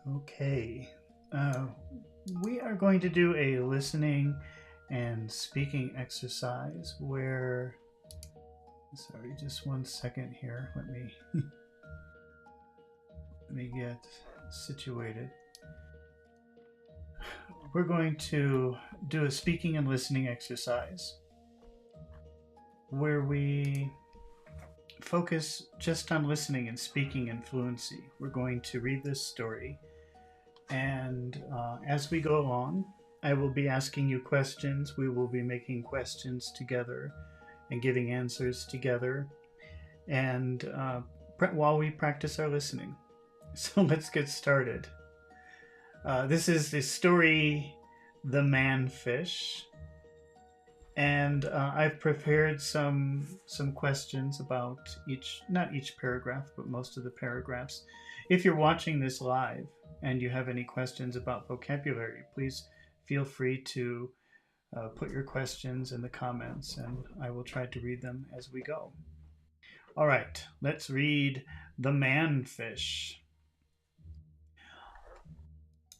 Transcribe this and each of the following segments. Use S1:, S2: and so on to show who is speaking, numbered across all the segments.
S1: Okay. Uh, we are going to do a listening and speaking exercise where. Sorry, just 1 second here. Let me get situated. We're going to do a speaking and listening exercise where we focus just on listening and speaking in fluency. We're going to read this story, and as we go along, I will be asking you questions. We will be making questions together and giving answers together, and while we practice our listening. So let's get started. This is the story, The Man-Fish, and I've prepared some questions about not each paragraph, but most of the paragraphs. If you're watching this live and you have any questions about vocabulary, please feel free to put your questions in the comments, and I will try to read them as we go. All right, let's read The Man-Fish.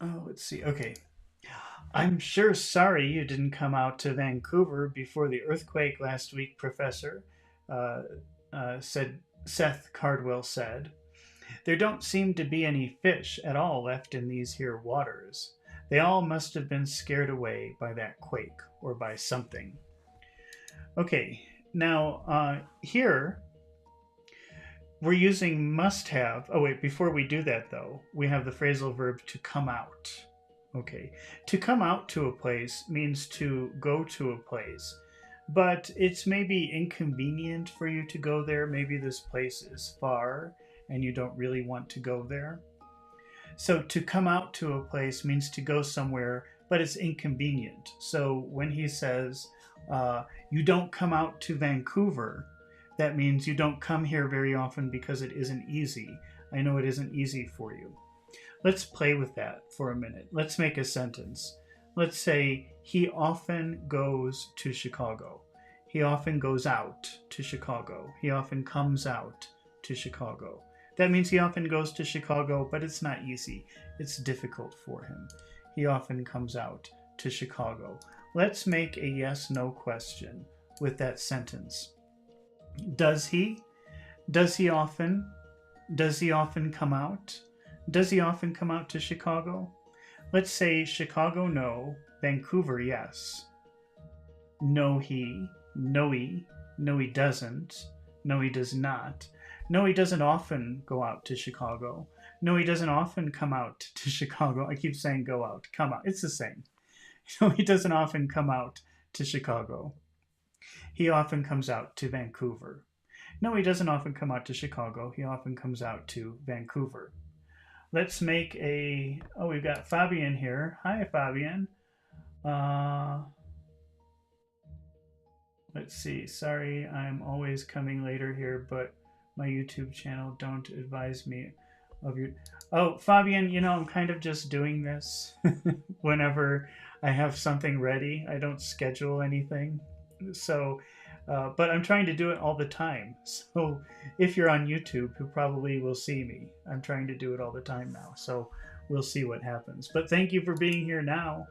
S1: Oh, let's see. Okay. I'm sure sorry you didn't come out to Vancouver before the earthquake last week, Professor, uh, said Seth Cardwell said. There don't seem to be any fish at all left in these here waters. They all must have been scared away by that quake or by something. Okay, now here we're using must have. Oh, wait, before we do that, though, we have the phrasal verb to come out. Okay, to come out to a place means to go to a place, but it's maybe inconvenient for you to go there. Maybe this place is far and you don't really want to go there. So to come out to a place means to go somewhere, but it's inconvenient. So when he says, you don't come out to Vancouver, that means you don't come here very often because it isn't easy. I know it isn't easy for you. Let's play with that for a minute. Let's make a sentence. Let's say he often goes to Chicago. He often goes out to Chicago. He often comes out to Chicago. That means he often goes to Chicago, but it's not easy. It's difficult for him. He often comes out to Chicago. Let's make a yes/no question with that sentence. Does he? Does he often? Does he often come out? Does he often come out to Chicago? Let's say Chicago, no. Vancouver, yes. No, he. No, he. No, he doesn't. No, he does not. No, he doesn't often go out to Chicago. No, he doesn't often come out to Chicago. I keep saying go out, come out. It's the same. No, he doesn't often come out to Chicago. He often comes out to Vancouver. No, he doesn't often come out to Chicago. He often comes out to Vancouver. Let's make a. Oh, we've got Fabian here. Hi, Fabian. Uh, let's see. Sorry, I'm always coming later here, but my YouTube channel don't advise me of your. Oh, Fabian, I'm kind of just doing this whenever I have something ready. I don't schedule anything. So, but I'm trying to do it all the time. So if you're on YouTube, you probably will see me. I'm trying to do it all the time now. So we'll see what happens. But thank you for being here now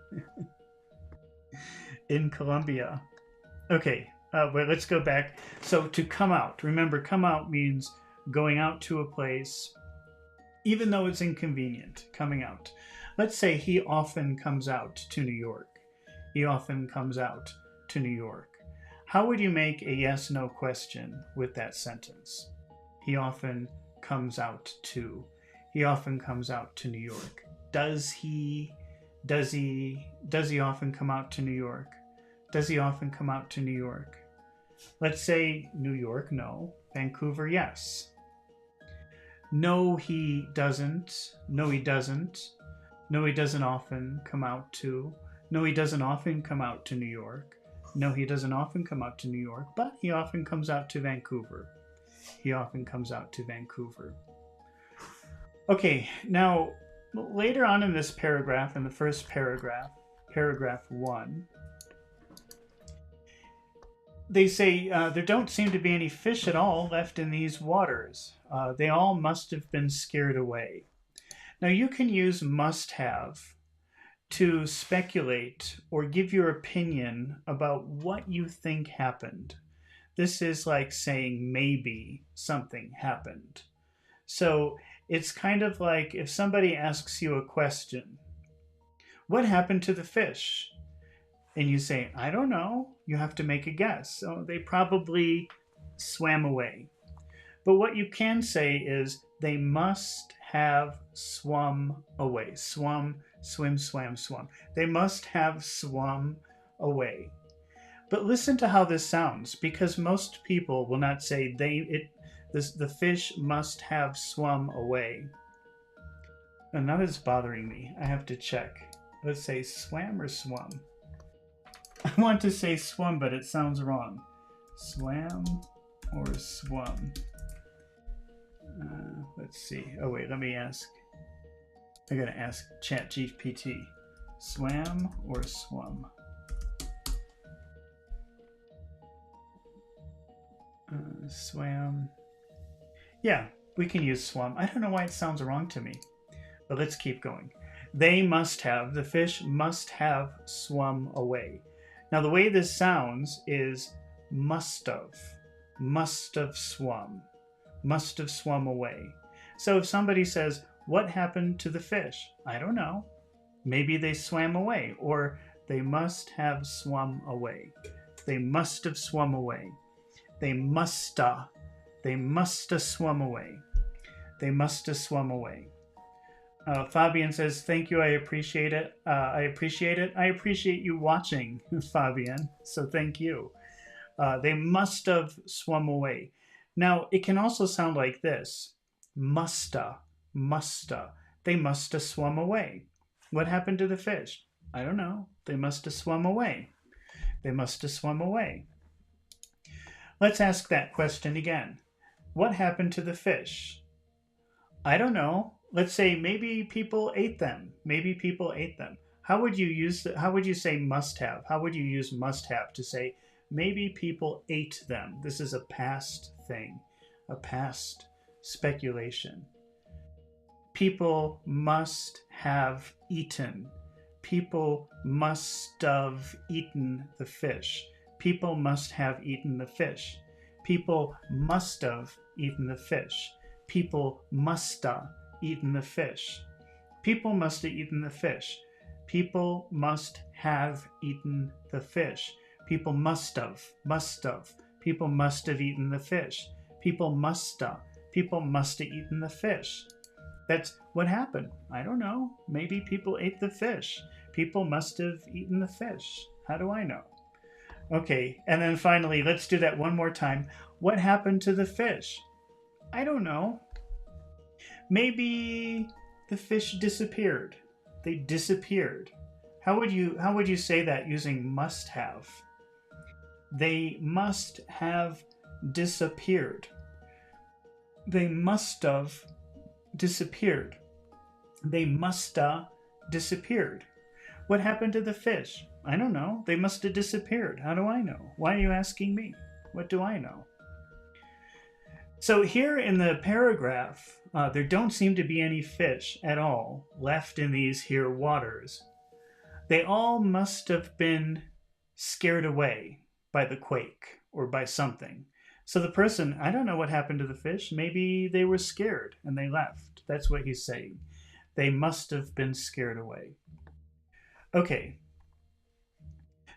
S1: in Colombia. Okay, but let's go back. So to come out, remember, come out means going out to a place, even though it's inconvenient, coming out. Let's say he often comes out to New York. He often comes out to New York. How would you make a yes/no question with that sentence? He often comes out to. He often comes out to New York. Does he? Does he often come out to New York? Does he often come out to New York? Let's say New York, no. Vancouver, yes. No, he doesn't. No, he doesn't. No, he doesn't often come out to. No, he doesn't often come out to New York. No, he doesn't often come out to New York, but he often comes out to Vancouver. He often comes out to Vancouver. Okay, now later on in this paragraph, in the first paragraph, paragraph 1, they say there don't seem to be any fish at all left in these waters. They all must have been scared away. Now you can use must have to speculate or give your opinion about what you think happened. This is like saying maybe something happened. So it's kind of like if somebody asks you a question, what happened to the fish? And you say, I don't know. You have to make a guess. So they probably swam away. But what you can say is they must have swum away. Swum, swim, swam, swum. They must have swum away. But listen to how this sounds, because most people will not say the fish must have swum away. And now it's bothering me. I have to check. Let's say swam or swum. I want to say swum, but it sounds wrong. Swam or swum? Let's see. Oh wait, let me ask. I gotta ask ChatGPT. Swam or swum? Swam. Yeah, we can use swum. I don't know why it sounds wrong to me, but let's keep going. They must have, the fish must have swum away. Now, the way this sounds is must have swum, must have swum away. So if somebody says, what happened to the fish? I don't know. Maybe they swam away, or they must have swum away. They must have swum away. They musta swum away. They musta swum away. Fabian says, thank you, I appreciate it. I appreciate it. I appreciate you watching, Fabian, so thank you. They must have swum away. Now, it can also sound like this. Musta. They must have swum away. What happened to the fish? I don't know. They must have swum away. They must have swum away. Let's ask that question again. What happened to the fish? I don't know. Let's say maybe people ate them. Maybe people ate them. How would you say must have? How would you use must have to say maybe people ate them? This is a past thing, a past speculation. People must have eaten. People must have eaten the fish. People must have eaten the fish. People must have eaten the fish. People musta eaten the fish. People must have eaten the fish. People must have eaten the fish. People must have. People must have eaten the fish. People musta. People must have eaten the fish. That's what happened. I don't know. Maybe people ate the fish. People must have eaten the fish. How do I know? Okay, and then finally, let's do that one more time. What happened to the fish? I don't know. Maybe the fish disappeared. They disappeared. How would you say that using must have? They must have disappeared. They must have disappeared. They musta disappeared. What happened to the fish? I don't know. They must have disappeared. How do I know? Why are you asking me? What do I know? So here in the paragraph, there don't seem to be any fish at all left in these here waters. They all must have been scared away by the quake or by something. So the person, I don't know what happened to the fish. Maybe they were scared and they left. That's what he's saying. They must have been scared away. Okay.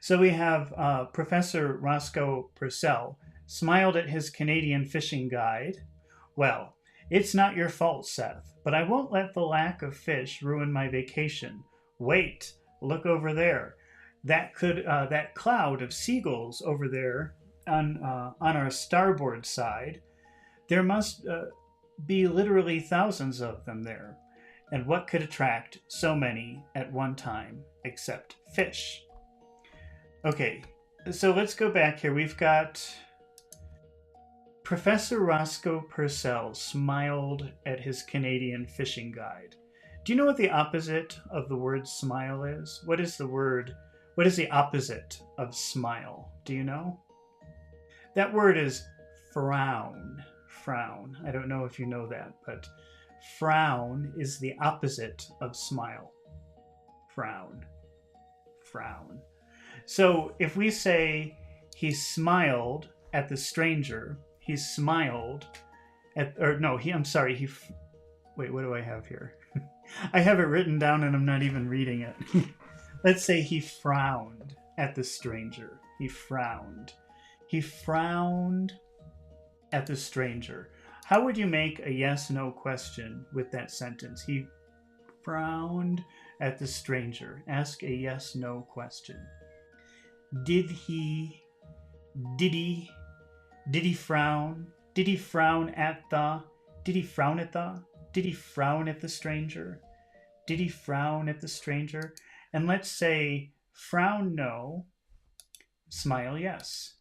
S1: So we have Professor Roscoe Purcell smiled at his Canadian fishing guide. Well, it's not your fault, Seth, but I won't let the lack of fish ruin my vacation. Wait, look over there. That cloud of seagulls over there on our starboard side, there must be literally thousands of them there. And what could attract so many at one time except fish? Okay, so let's go back here. We've got Professor Roscoe Purcell smiled at his Canadian fishing guide. Do you know what the opposite of the word smile is? What is the opposite of smile? Do you know? That word is frown. Frown. I don't know if you know that, but frown is the opposite of smile. Frown. Frown. So if we say he smiled at the stranger, he smiled at, or no, I'm sorry, wait, what do I have here? I have it written down and I'm not even reading it. Let's say he frowned at the stranger. He frowned. He frowned at the stranger. How would you make a yes-no question with that sentence? He frowned at the stranger. Ask a yes-no question. Did he frown? Did he frown at the? Did he frown at the? Did he frown at the stranger? Did he frown at the stranger? And let's say frown no, smile yes.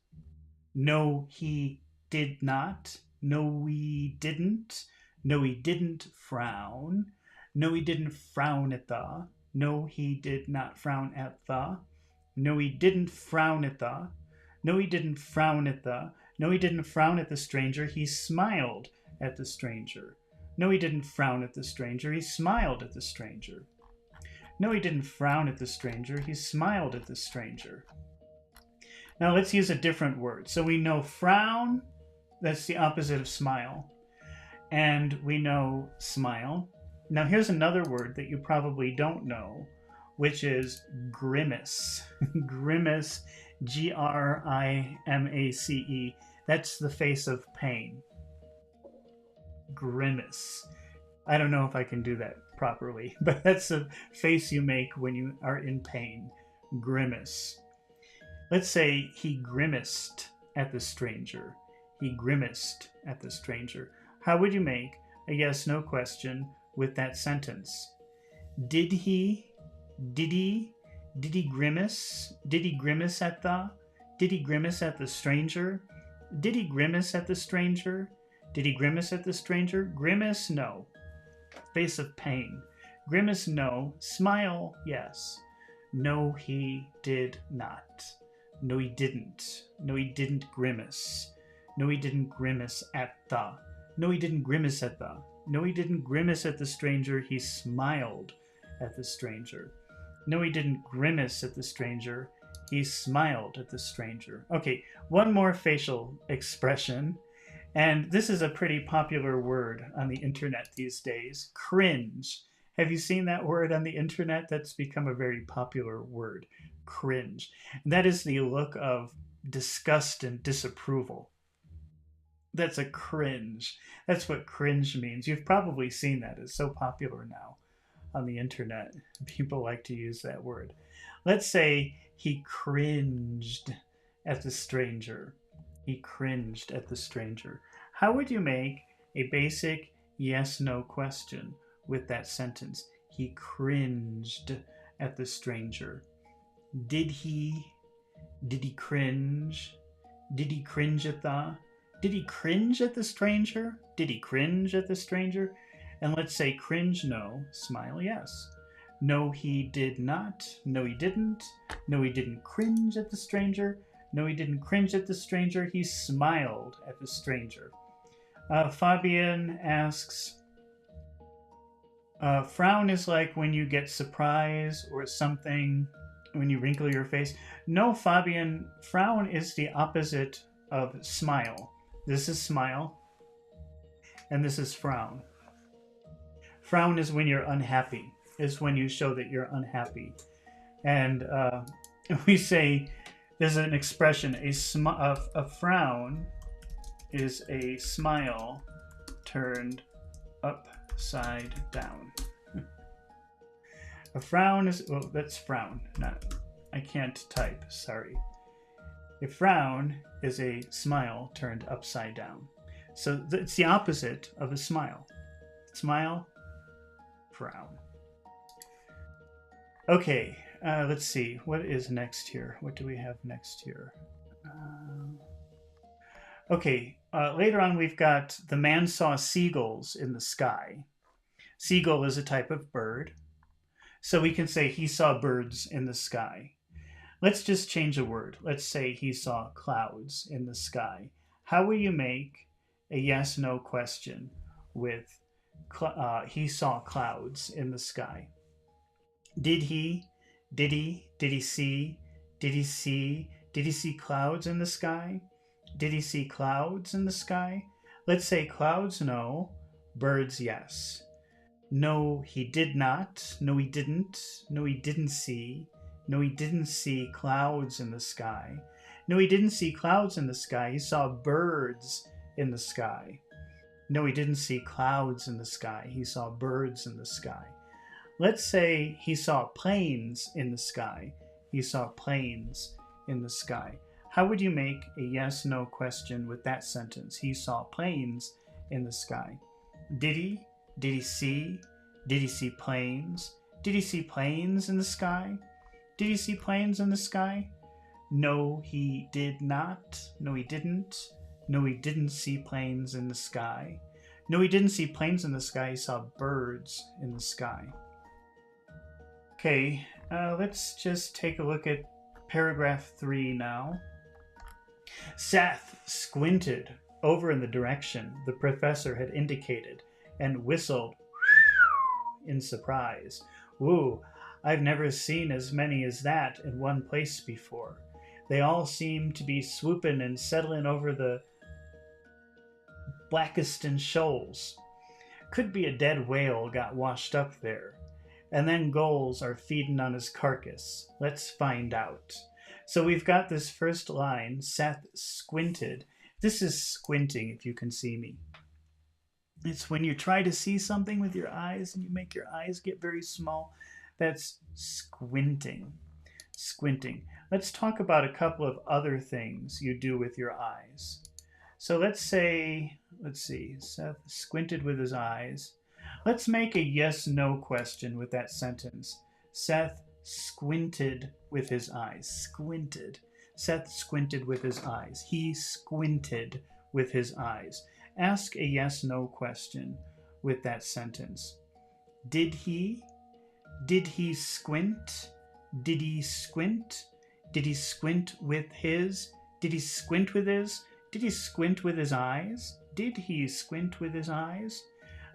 S1: No, he did not. No, we didn't. No, he didn't frown. No, he didn't frown at the. No, he did not frown at the. No, he didn't frown at the. No, he didn't frown at the. No, he didn't frown at the stranger. He smiled at the stranger. No, he didn't frown at the stranger. He smiled at the stranger. No, he didn't frown at the stranger. He smiled at the stranger. Now let's use a different word. So we know frown, that's the opposite of smile. And we know smile. Now here's another word that you probably don't know, which is grimace. Grimace, Grimace. That's the face of pain. Grimace. I don't know if I can do that properly, but that's the face you make when you are in pain. Grimace. Let's say he grimaced at the stranger. He grimaced at the stranger. How would you make a yes-no question with that sentence? Did he grimace? Did he grimace at the? Did he grimace at the stranger? Did he grimace at the stranger? Did he grimace at the stranger? Grimace, no. Face of pain. Grimace, no. Smile, yes. No, he did not. No, he didn't. No, he didn't grimace. No, he didn't grimace at the. No, he didn't grimace at the. No, he didn't grimace at the stranger. He smiled at the stranger. No, he didn't grimace at the stranger. He smiled at the stranger. Okay, one more facial expression. And this is a pretty popular word on the internet these days. Cringe. Have you seen that word on the internet? That's become a very popular word. Cringe. And that is the look of disgust and disapproval. That's a cringe. That's what cringe means. You've probably seen that. It's so popular now on the internet. People like to use that word. Let's say he cringed at the stranger. He cringed at the stranger. How would you make a basic yes-no question with that sentence? He cringed at the stranger. Did he cringe? Did he cringe at the? Did he cringe at the stranger? Did he cringe at the stranger? And let's say cringe no, smile yes. No, he did not. No, he didn't. No, he didn't cringe at the stranger. No, he didn't cringe at the stranger. He smiled at the stranger. Fabian asks, frown is like when you get surprise or something, when you wrinkle your face. No, Fabian, frown is the opposite of smile. This is smile, and this is frown. Frown is when you're unhappy, is when you show that you're unhappy. And we say, there's an expression, a frown is a smile turned upside down. A frown is, well, that's frown, not, I can't type, sorry. A frown is a smile turned upside down. So it's the opposite of a smile. Smile, frown. Okay, let's see. What is next here? What do we have next here? Okay, later on we've got the man saw seagulls in the sky. Seagull is a type of bird. So we can say he saw birds in the sky. Let's just change a word. Let's say he saw clouds in the sky. How will you make a yes-no question with he saw clouds in the sky. Did he? Did he? Did he see? Did he see? Did he see clouds in the sky? Did he see clouds in the sky? Let's say clouds, no. Birds, yes. No, he did not. No, he didn't. No, he didn't see. No, he didn't see clouds in the sky. No, he didn't see clouds in the sky. He saw birds in the sky. No, he didn't see clouds in the sky. He saw birds in the sky. Let's say he saw planes in the sky. He saw planes in the sky. How would you make a yes-no question with that sentence? He saw planes in the sky. Did he? Did he see? Did he see planes? Did he see planes in the sky? Did he see planes in the sky? No, he did not. No, he didn't. No, he didn't see planes in the sky. No, he didn't see planes in the sky. He saw birds in the sky. Okay, let's just take a look at paragraph 3 now. Seth squinted over in the direction the professor had indicated and whistled in surprise. Woo, I've never seen as many as that in one place before. They all seem to be swooping and settling over the Blackiston Shoals. Could be a dead whale got washed up there. And then gulls are feeding on his carcass. Let's find out. So we've got this first line, Seth squinted. This is squinting, if you can see me. It's when you try to see something with your eyes and you make your eyes get very small. That's squinting. Squinting. Let's talk about a couple of other things you do with your eyes. So let's see, Seth squinted with his eyes. Let's make a yes-no question with that sentence. Seth squinted with his eyes. Squinted. Seth squinted with his eyes. He squinted with his eyes. Ask a yes-no question with that sentence. Did he? Did he squint? Did he squint? Did he squint with his? Did he squint with his? Did he squint with his eyes? Did he squint with his eyes?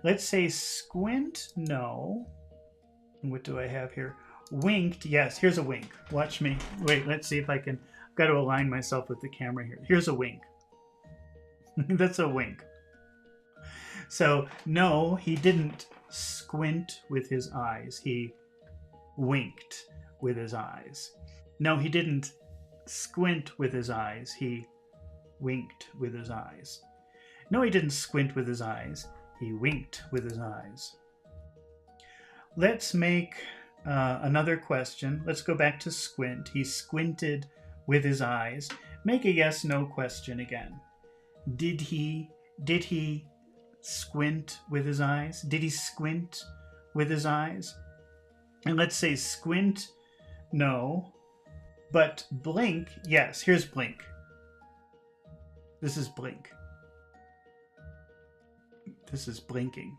S1: Let's say squint, no. And what do I have here? Winked, yes, here's a wink. Watch me. Wait, let's see if I can. I've got to align myself with the camera here. Here's a wink. That's a wink. So, no, he didn't squint with his eyes. He winked with his eyes. No, he didn't squint with his eyes. He winked with his eyes. No, he didn't squint with his eyes. He winked with his eyes. Let's make another question. Let's go back to squint. He squinted with his eyes. Make a yes-no question again. Did he squint with his eyes? Did he squint with his eyes? And let's say squint, no. But blink, yes. Here's blink. This is blink. This is blinking.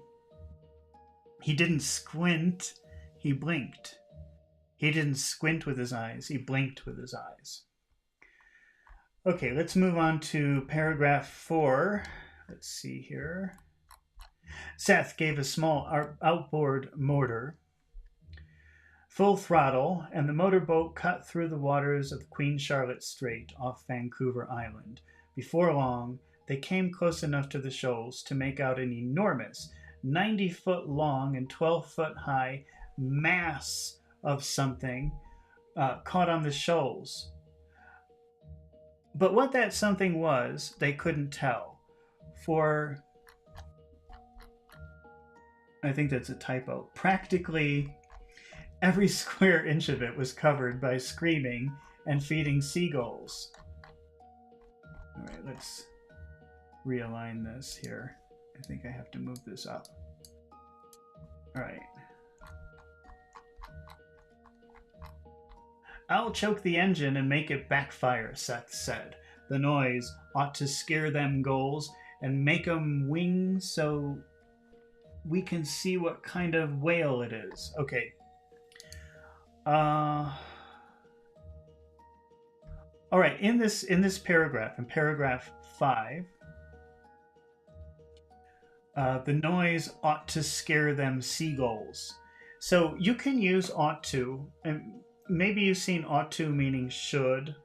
S1: He didn't squint, he blinked. He didn't squint with his eyes, he blinked with his eyes. Okay, let's move on to paragraph 4. Let's see here. Seth gave a small outboard motor full throttle, and the motorboat cut through the waters of the Queen Charlotte Strait off Vancouver Island. Before long, they came close enough to the shoals to make out an enormous 90-foot long and 12-foot high mass of something caught on the shoals. But what that something was, they couldn't tell. For, I think that's a typo, practically every square inch of it was covered by screaming and feeding seagulls. All right, let's realign this here. I think I have to move this up. All right. I'll choke the engine and make it backfire, Seth said. The noise ought to scare them gulls and make 'em wing so we can see what kind of whale it is. Okay. All right, in this paragraph, in paragraph 5, The noise ought to scare them seagulls. So you can use ought to, and maybe you've seen ought to meaning should,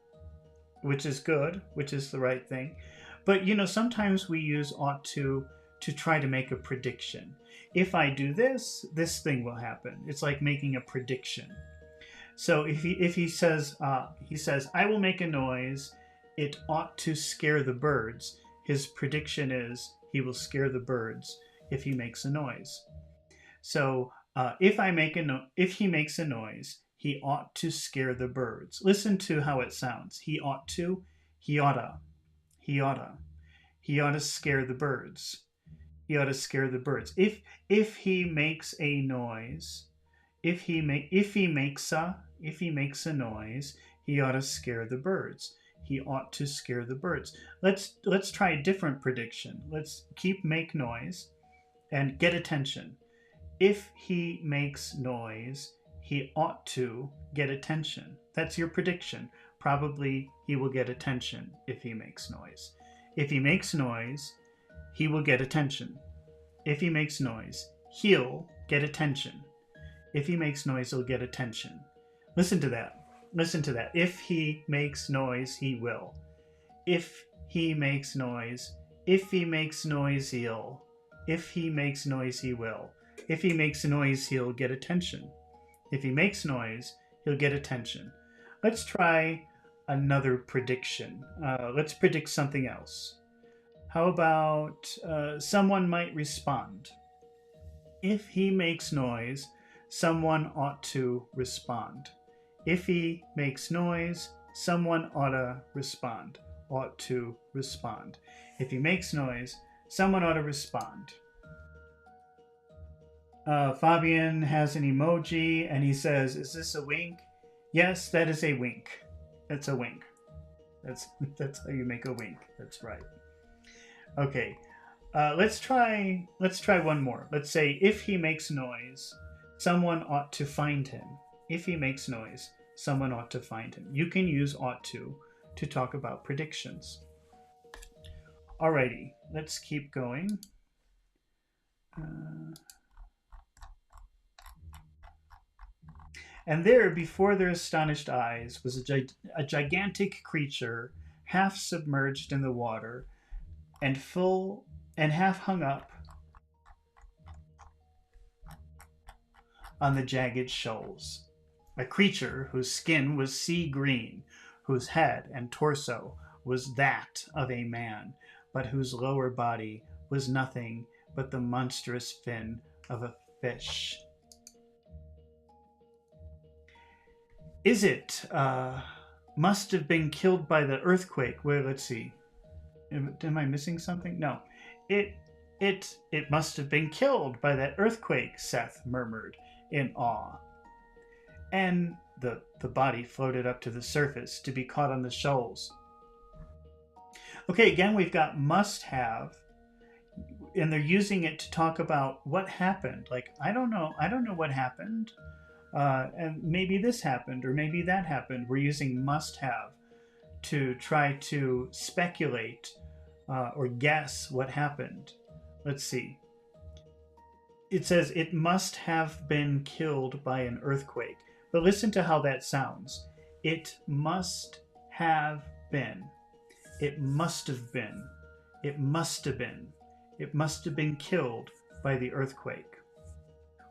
S1: which is good, which is the right thing. But sometimes we use ought to try to make a prediction. If I do this, this thing will happen. It's like making a prediction. So if he says I will make a noise, it ought to scare the birds. His prediction is he will scare the birds if he makes a noise. So if he makes a noise, he ought to scare the birds. Listen to how it sounds. He ought to, he oughta, he oughta, he ought to scare the birds. He ought to scare the birds. If he makes a noise, if he makes a noise, he ought to scare the birds. He ought to scare the birds. Let's try a different prediction. Let's keep make noise and get attention. If he makes noise, he ought to get attention. That's your prediction. Probably he will get attention if he makes noise. If he makes noise, he will get attention. If he makes noise, he'll get attention. If he makes noise, he'll get attention. Listen to that. Listen to that. If he makes noise, he will. If he makes noise, if he makes noise, he'll. If he makes noise, he will. If he makes noise, he'll get attention. If he makes noise, he'll get attention. Let's try another prediction. Let's predict something else. How about someone might respond? If he makes noise, someone ought to respond. If he makes noise, someone ought to respond. Ought to respond. If he makes noise, someone ought to respond. Fabian has an emoji and he says, "Is this a wink?" Yes, that is a wink. That's a wink. That's how you make a wink. That's right. Okay. Let's try one more. Let's say if he makes noise, someone ought to find him. If he makes noise, someone ought to find him. You can use ought to talk about predictions. Alrighty, let's keep going. And there, before their astonished eyes, was a gigantic creature, half submerged in the water, and full and half hung up on the jagged shoals. A creature whose skin was sea green, whose head and torso was that of a man, but whose lower body was nothing but the monstrous fin of a fish. Is it must have been killed by the earthquake? Well, let's see. Am I missing something? No. It must have been killed by that earthquake, Seth murmured in awe. And the body floated up to the surface to be caught on the shoals. Okay, again, we've got must have, and they're using it to talk about what happened. Like, I don't know what happened. And maybe this happened, or maybe that happened. We're using must have to try to speculate or guess what happened. Let's see. It says it must have been killed by an earthquake. But listen to how that sounds. It must have been. It must have been. It must have been. It must have been killed by the earthquake.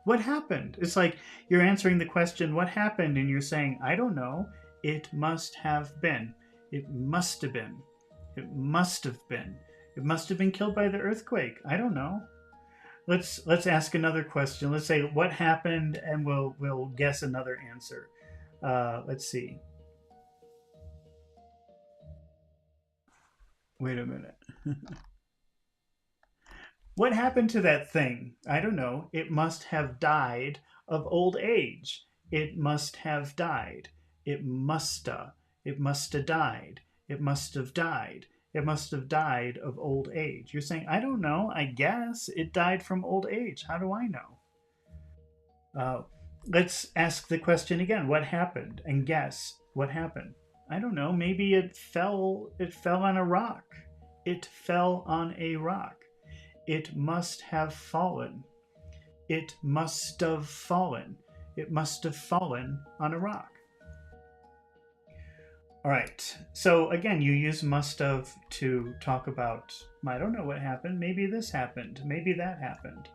S1: What happened? It's like you're answering the question, what happened? And you're saying, I don't know. It must have been. It must have been. It must have been. It must have been killed by the earthquake. I don't know. Let's ask another question. Let's say what happened, and we'll guess another answer. Let's see. Wait a minute. What happened to that thing? I don't know. It must have died of old age. It must have died. It musta. It must have died. It must have died. It must have died of old age. You're saying, I don't know. I guess it died from old age. How do I know? Let's ask the question again. What happened? And guess what happened. I don't know. Maybe it fell on a rock. It fell on a rock. It must have fallen. It must have fallen. It must have fallen on a rock. All right. So again, you use must have to talk about, I don't know what happened. Maybe this happened. Maybe that happened.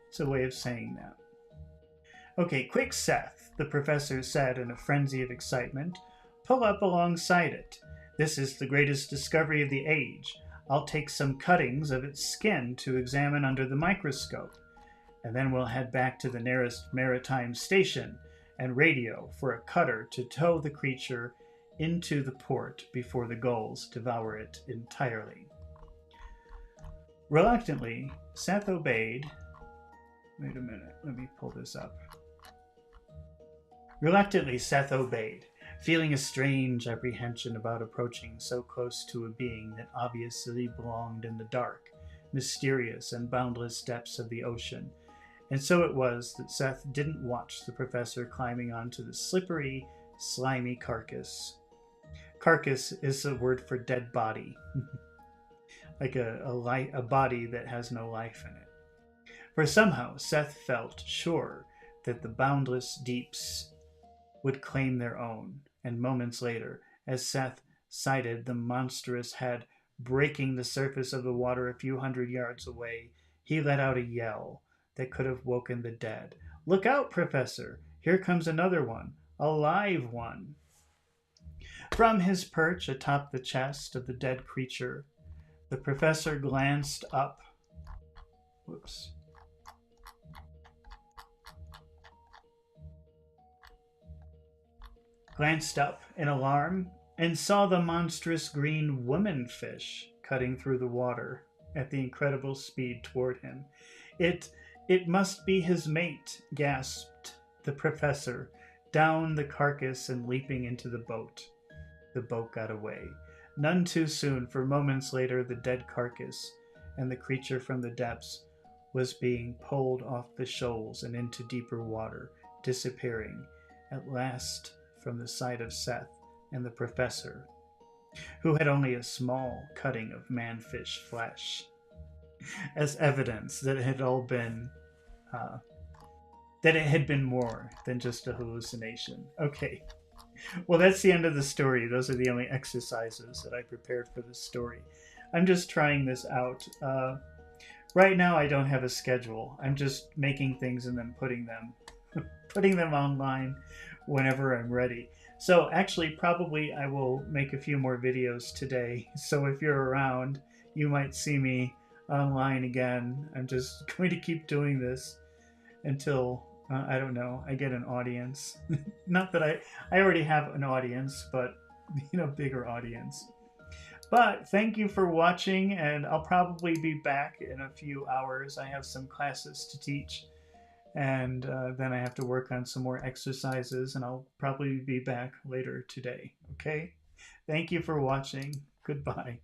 S1: It's a way of saying that. Okay, quick, Seth, the professor said in a frenzy of excitement. Pull up alongside it. This is the greatest discovery of the age. I'll take some cuttings of its skin to examine under the microscope, and then we'll head back to the nearest maritime station and radio for a cutter to tow the creature into the port before the gulls devour it entirely. Reluctantly, Seth obeyed. Wait a minute, let me pull this up. Reluctantly, Seth obeyed, feeling a strange apprehension about approaching so close to a being that obviously belonged in the dark, mysterious, and boundless depths of the ocean. And so it was that Seth didn't watch the professor climbing onto the slippery, slimy carcass. Carcass is a word for dead body, like a body that has no life in it. For somehow Seth felt sure that the boundless deeps would claim their own, and moments later, as Seth sighted the monstrous head breaking the surface of the water a few hundred yards away, he let out a yell that could have woken the dead. Look out, Professor! Here comes another one, a live one. From his perch atop the chest of the dead creature, the professor glanced up. Whoops. Glanced up in alarm and saw the monstrous green woman fish cutting through the water at the incredible speed toward him. It must be his mate, gasped the professor, down the carcass and leaping into the boat. The boat got away. None too soon, for moments later the dead carcass and the creature from the depths was being pulled off the shoals and into deeper water, disappearing at last from the sight of Seth and the professor, who had only a small cutting of manfish flesh, as evidence that it had all been that it had been more than just a hallucination. Okay, well, that's the end of the story. Those are the only exercises that I prepared for this story. I'm just trying this out. Right now, I don't have a schedule. I'm just making things and then putting them online whenever I'm ready. So actually, probably I will make a few more videos today. So if you're around, you might see me online again. I'm just going to keep doing this until, I don't know, I get an audience. Not that I already have an audience, but, bigger audience. But thank you for watching, and I'll probably be back in a few hours. I have some classes to teach, and then I have to work on some more exercises, and I'll probably be back later today. Okay? Thank you for watching. Goodbye.